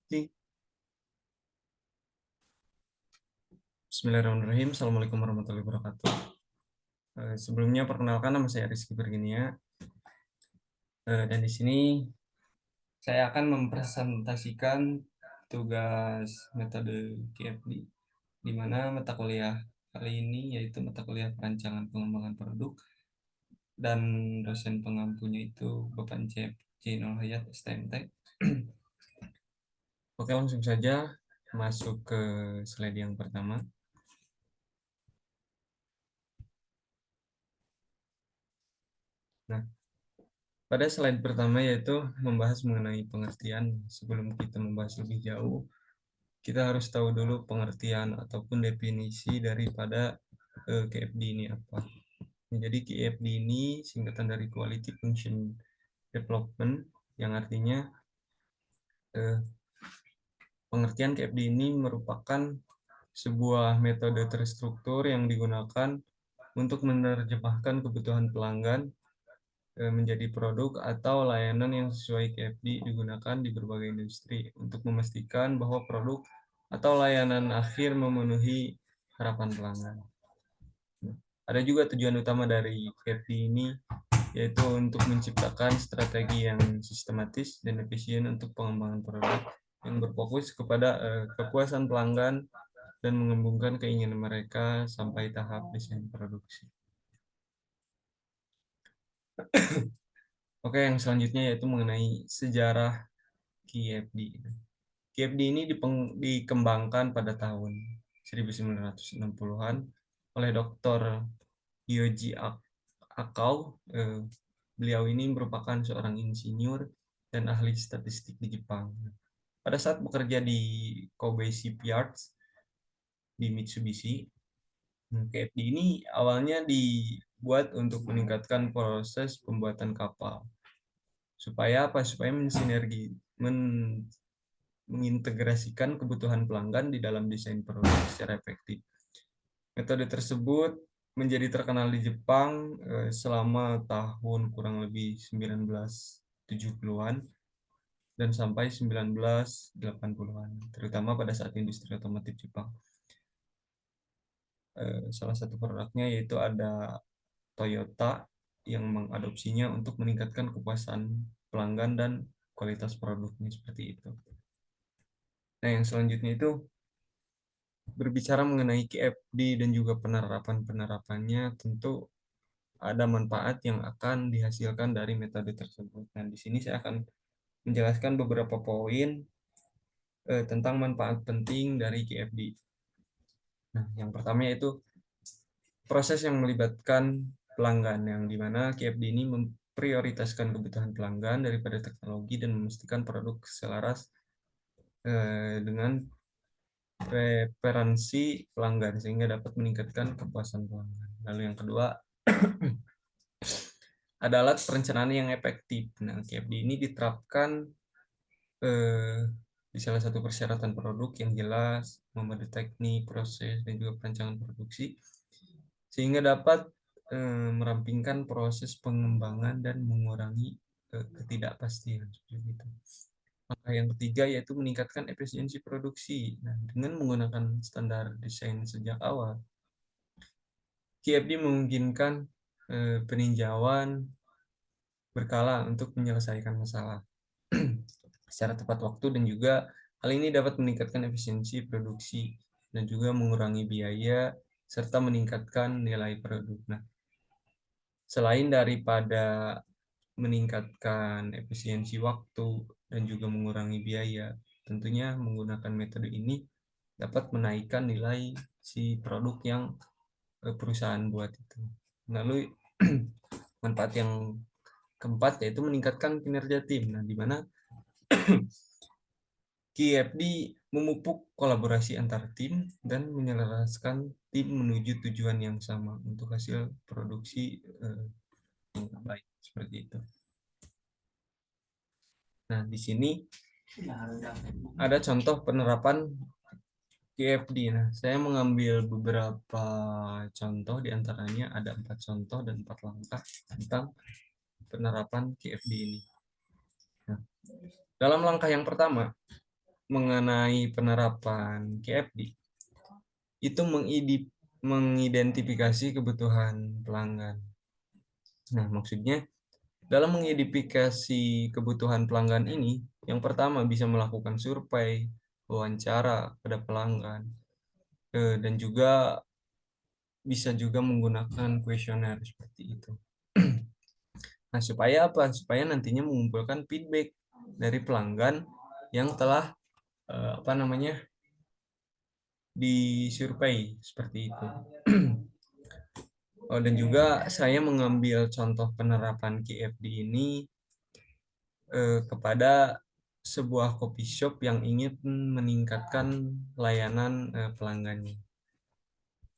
Oke. Bismillahirrahmanirrahim. Assalamualaikum warahmatullahi wabarakatuh. Sebelumnya perkenalkan, nama saya Rizky Berginia. Dan di sini saya akan mempresentasikan tugas metode KFD, di mana mata kuliah kali ini yaitu mata kuliah perancangan pengembangan produk, dan dosen pengampunya itu Bapak Encep Jainul Hayat STMT. Oke, langsung saja masuk ke slide yang pertama. Nah, pada slide pertama yaitu membahas mengenai pengertian. Sebelum kita membahas lebih jauh, kita harus tahu dulu pengertian ataupun definisi daripada KFD ini apa. Jadi KFD ini singkatan dari Quality Function Development, yang artinya eh, pengertian KFD ini merupakan sebuah metode terstruktur yang digunakan untuk menerjemahkan kebutuhan pelanggan menjadi produk atau layanan yang sesuai KFD digunakan di berbagai industri untuk memastikan bahwa produk atau layanan akhir memenuhi harapan pelanggan. Ada juga tujuan utama dari KFD ini, yaitu untuk menciptakan strategi yang sistematis dan efisien untuk pengembangan produk yang berfokus kepada kepuasan pelanggan dan mengembangkan keinginan mereka sampai tahap desain produksi. Oke, yang selanjutnya yaitu mengenai sejarah KFD. KFD ini dikembangkan pada tahun 1960-an oleh Dr. Yoji Akau. Beliau ini merupakan seorang insinyur dan ahli statistik di Jepang. Pada saat bekerja di Kobe Shipyards di Mitsubishi, KFD ini awalnya dibuat untuk meningkatkan proses pembuatan kapal. Supaya apa? Supaya mengintegrasikan kebutuhan pelanggan di dalam desain produk secara efektif. Metode tersebut menjadi terkenal di Jepang selama tahun kurang lebih 1970-an dan sampai 1980-an, terutama pada saat industri otomotif Jepang. Salah satu produknya yaitu ada Toyota yang mengadopsinya untuk meningkatkan kepuasan pelanggan dan kualitas produknya seperti itu. Nah, yang selanjutnya itu berbicara mengenai KFD dan juga penerapan-penerapannya, tentu ada manfaat yang akan dihasilkan dari metode tersebut. Nah, di sini saya akan menjelaskan beberapa poin tentang manfaat penting dari KFD. Nah, yang pertama yaitu proses yang melibatkan pelanggan, yang dimana KFD ini memprioritaskan kebutuhan pelanggan daripada teknologi dan memastikan produk selaras dengan preferensi pelanggan sehingga dapat meningkatkan kepuasan pelanggan. Lalu yang kedua, ada alat perencanaan yang efektif. Nah, KFD ini diterapkan eh, di salah satu persyaratan produk yang jelas, memenuhi teknik, proses, dan juga perancangan produksi, sehingga dapat merampingkan proses pengembangan dan mengurangi ketidakpastian. Seperti itu. Langkah yang ketiga yaitu meningkatkan efisiensi produksi. Nah, dengan menggunakan standar desain sejak awal, KFD memungkinkan peninjauan berkala untuk menyelesaikan masalah secara tepat waktu, dan juga hal ini dapat meningkatkan efisiensi produksi dan juga mengurangi biaya serta meningkatkan nilai produk. Nah, selain daripada meningkatkan efisiensi waktu dan juga mengurangi biaya, tentunya menggunakan metode ini dapat menaikkan nilai si produk yang perusahaan buat itu. Lalu manfaat yang keempat yaitu meningkatkan kinerja tim. Nah, di mana KFD memupuk kolaborasi antar tim dan menyelaraskan tim menuju tujuan yang sama untuk hasil produksi yang terbaik seperti itu. Nah, di sini ada contoh penerapan KFD. Nah, saya mengambil beberapa contoh, diantaranya ada 4 contoh dan 4 langkah tentang penerapan KFD ini. Nah, dalam langkah yang pertama, mengenai penerapan KFD itu mengidentifikasi kebutuhan pelanggan. Nah, maksudnya dalam mengidentifikasi kebutuhan pelanggan ini, yang pertama bisa melakukan survei, wawancara pada pelanggan, dan juga bisa juga menggunakan kuesioner seperti itu. Nah, supaya apa? Supaya nantinya mengumpulkan feedback dari pelanggan yang telah apa namanya disurvei seperti itu. Oh, dan juga saya mengambil contoh penerapan KFD ini kepada sebuah coffee shop yang ingin meningkatkan layanan pelanggannya.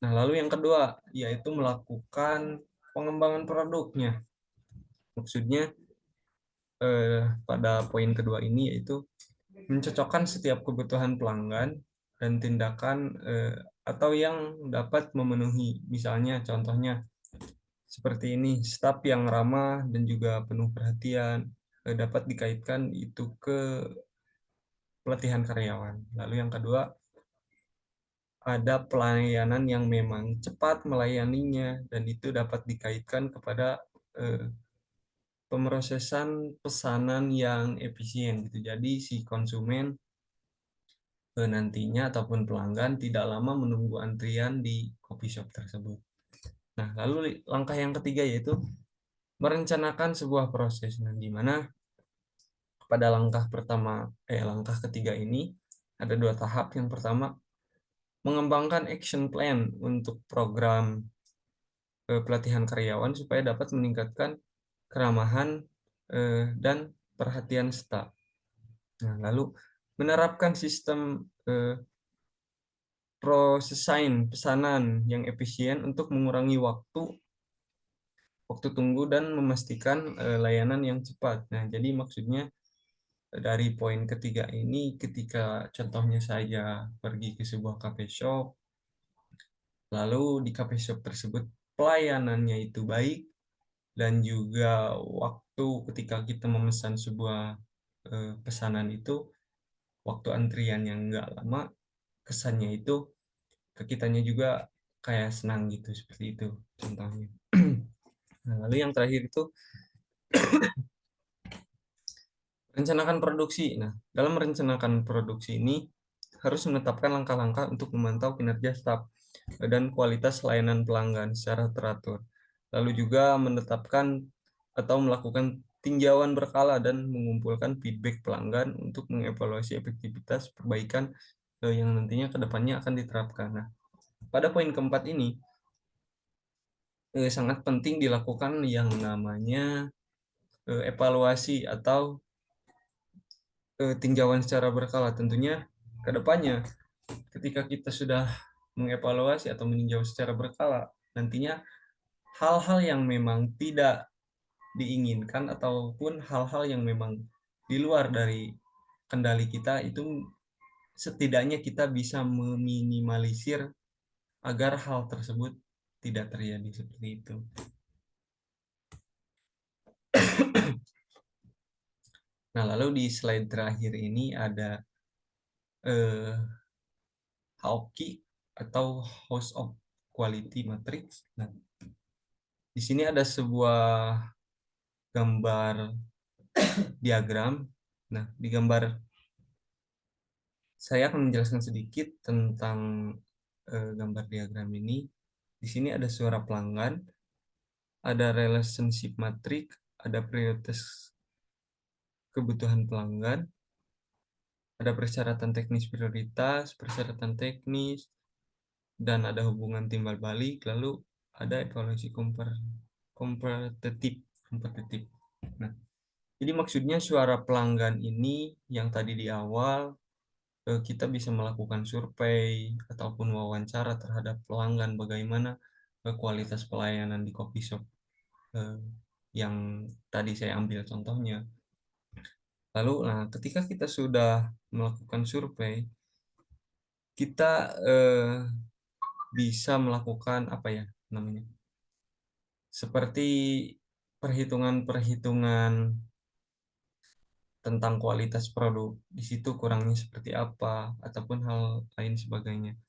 Nah, lalu yang kedua yaitu melakukan pengembangan produknya. Maksudnya pada poin kedua ini yaitu mencocokkan setiap kebutuhan pelanggan dan tindakan atau yang dapat memenuhi. Misalnya contohnya seperti ini, staf yang ramah dan juga penuh perhatian dapat dikaitkan itu ke pelatihan karyawan. Lalu yang kedua, ada pelayanan yang memang cepat melayaninya dan itu dapat dikaitkan kepada eh, pemrosesan pesanan yang efisien gitu. Jadi si konsumen nantinya ataupun pelanggan tidak lama menunggu antrian di coffee shop tersebut. Nah, lalu langkah yang ketiga yaitu merencanakan sebuah proses. Nah, di mana pada langkah ketiga ini ada dua tahap. Yang pertama, mengembangkan action plan untuk program pelatihan karyawan supaya dapat meningkatkan keramahan dan perhatian staf. Nah, lalu menerapkan sistem prosesain pesanan yang efisien untuk mengurangi waktu tunggu dan memastikan layanan yang cepat. Nah, jadi maksudnya dari poin ketiga ini ketika contohnya saya pergi ke sebuah cafe shop, lalu di cafe shop tersebut pelayanannya itu baik dan juga waktu ketika kita memesan sebuah pesanan itu waktu antrian yang nggak lama, kesannya itu ke kitanya juga kayak senang gitu seperti itu contohnya. Nah, lalu yang terakhir itu rencanakan produksi. Nah, dalam merencanakan produksi ini harus menetapkan langkah-langkah untuk memantau kinerja staf dan kualitas layanan pelanggan secara teratur. Lalu juga menetapkan atau melakukan tinjauan berkala dan mengumpulkan feedback pelanggan untuk mengevaluasi efektivitas perbaikan yang nantinya ke depannya akan diterapkan. Nah, pada poin keempat ini sangat penting dilakukan yang namanya evaluasi atau tinjauan secara berkala. Tentunya ke depannya ketika kita sudah mengevaluasi atau meninjau secara berkala, nantinya hal-hal yang memang tidak diinginkan ataupun hal-hal yang memang di luar dari kendali kita itu setidaknya kita bisa meminimalisir agar hal tersebut tidak terjadi seperti itu. Nah, lalu di slide terakhir ini ada HOQI atau House of Quality Matrix. Nah, di sini ada sebuah gambar diagram. Nah, di gambar saya akan menjelaskan sedikit tentang gambar diagram ini. Di sini ada suara pelanggan, ada relationship matrix, ada prioritas kebutuhan pelanggan, ada persyaratan teknis prioritas, persyaratan teknis, dan ada hubungan timbal balik, lalu ada evaluasi kompetitif. kompetitif. Nah, jadi maksudnya suara pelanggan ini yang tadi di awal kita bisa melakukan survei ataupun wawancara terhadap pelanggan bagaimana kualitas pelayanan di coffee shop eh, yang tadi saya ambil contohnya. Lalu, nah, ketika kita sudah melakukan survei, kita bisa melakukan apa ya namanya, seperti perhitungan-perhitungan tentang kualitas produk di situ kurangnya seperti apa ataupun hal lain sebagainya.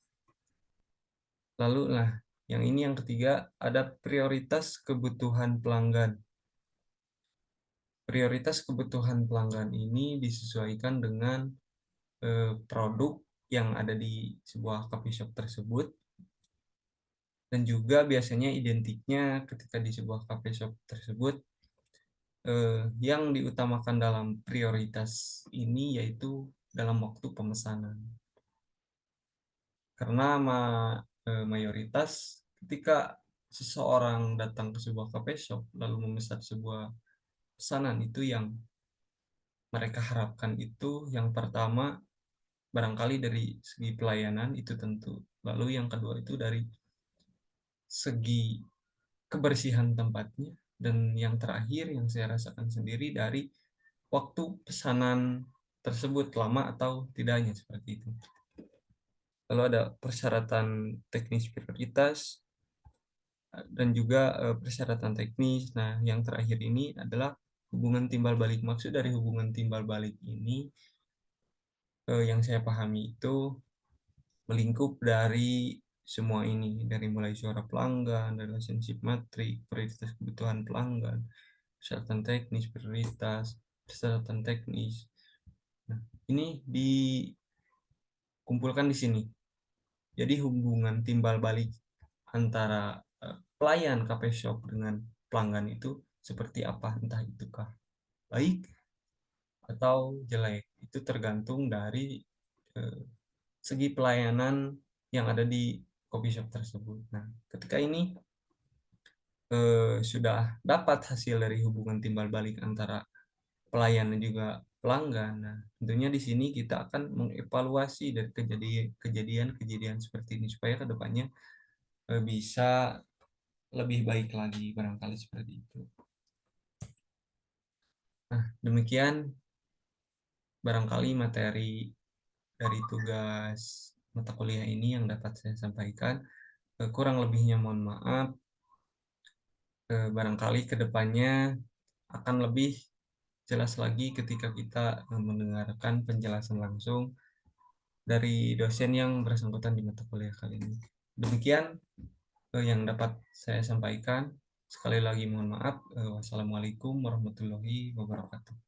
Lalu nah, yang ini yang ketiga ada prioritas kebutuhan pelanggan. Prioritas kebutuhan pelanggan ini disesuaikan dengan produk yang ada di sebuah coffee shop tersebut, dan juga biasanya identiknya ketika di sebuah coffee shop tersebut yang diutamakan dalam prioritas ini yaitu dalam waktu pemesanan. Karena mayoritas ketika seseorang datang ke sebuah coffee shop lalu memesan sebuah pesanan, itu yang mereka harapkan itu yang pertama barangkali dari segi pelayanan itu tentu. Lalu yang kedua itu dari segi kebersihan tempatnya, dan yang terakhir yang saya rasakan sendiri dari waktu pesanan tersebut lama atau tidaknya seperti itu. Lalu ada persyaratan teknis prioritas dan juga persyaratan teknis. Nah, yang terakhir ini adalah hubungan timbal balik. Maksud dari hubungan timbal balik ini yang saya pahami itu melingkup dari semua ini, dari mulai suara pelanggan, relationship matrik, prioritas kebutuhan pelanggan, persyaratan teknis, prioritas, persyaratan teknis. Nah, ini dikumpulkan di sini. Jadi hubungan timbal balik antara pelayan cafe shop dengan pelanggan itu seperti apa, entah itukah baik atau jelek. Itu tergantung dari eh, segi pelayanan yang ada di coffee shop tersebut. Nah, ketika ini sudah dapat hasil dari hubungan timbal balik antara pelayan dan juga pelanggan. Nah, tentunya di sini kita akan mengevaluasi dari kejadian-kejadian seperti ini supaya kedepannya bisa lebih baik lagi, barangkali seperti itu. Nah, demikian barangkali materi dari tugas mata kuliah ini yang dapat saya sampaikan. Kurang lebihnya mohon maaf. Barangkali kedepannya akan lebih jelas lagi ketika kita mendengarkan penjelasan langsung dari dosen yang bersangkutan di mata kuliah kali ini. Demikian yang dapat saya sampaikan. Sekali lagi mohon maaf. Wassalamualaikum warahmatullahi wabarakatuh.